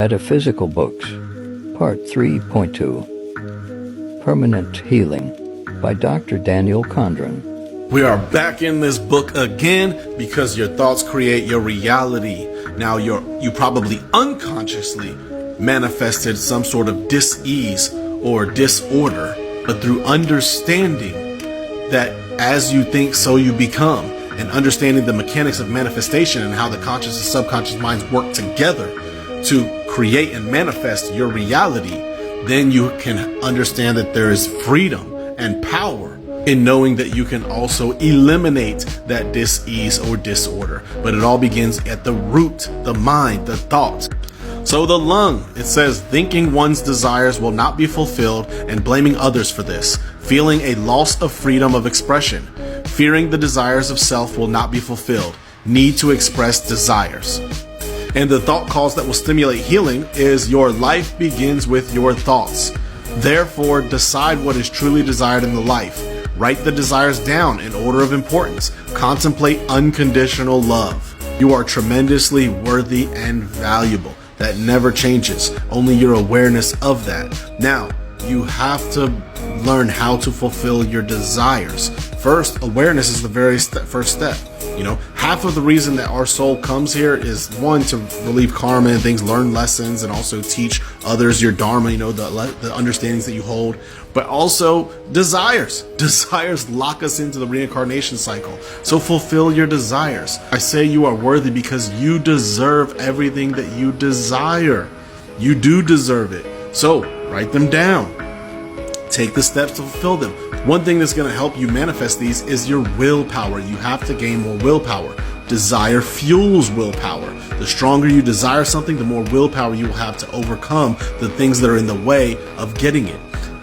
Metaphysical Books, Part 3.2, Permanent Healing by Dr. Daniel Condren. We are back in this book again because your thoughts create your reality. Now you probably unconsciously manifested some sort of dis-ease or disorder, but through understanding that as you think, so you become, and understanding the mechanics of manifestation and how the conscious and subconscious minds work together to create and manifest your reality, then you can understand that there is freedom and power in knowing that you can also eliminate that dis-ease or disorder. But it all begins at the root, the mind, the thoughts. So the lung, it says, thinking one's desires will not be fulfilled and blaming others for this, feeling a loss of freedom of expression, fearing the desires of self will not be fulfilled, need to express desires. And the thought cause that will stimulate healing is your life begins with your thoughts. Therefore, decide what is truly desired in the life. Write the desires down in order of importance. Contemplate unconditional love. You are tremendously worthy and valuable. That never changes. Only your awareness of that. Now, you have to learn how to fulfill your desires. First, awareness is the very first step. Half of the reason that our soul comes here is, one, to relieve karma and things, learn lessons, and also teach others your dharma, the understandings that you hold, but also desires. Desires lock us into the reincarnation cycle. So fulfill your desires. I say you are worthy because you deserve everything that you desire. You do deserve it. So write them down. Take the steps to fulfill them. One thing that's going to help you manifest these is your willpower. You have to gain more willpower. Desire fuels willpower. The stronger you desire something, the more willpower you will have to overcome the things that are in the way of getting it.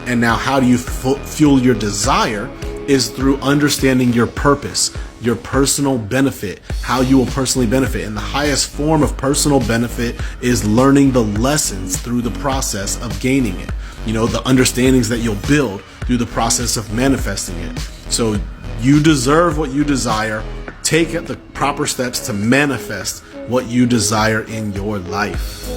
And now, how do you fuel your desire? Is through understanding your purpose, your personal benefit, how you will personally benefit. And the highest form of personal benefit is learning the lessons through the process of gaining it. The understandings that you'll build through the process of manifesting it. So you deserve what you desire. Take the proper steps to manifest what you desire in your life.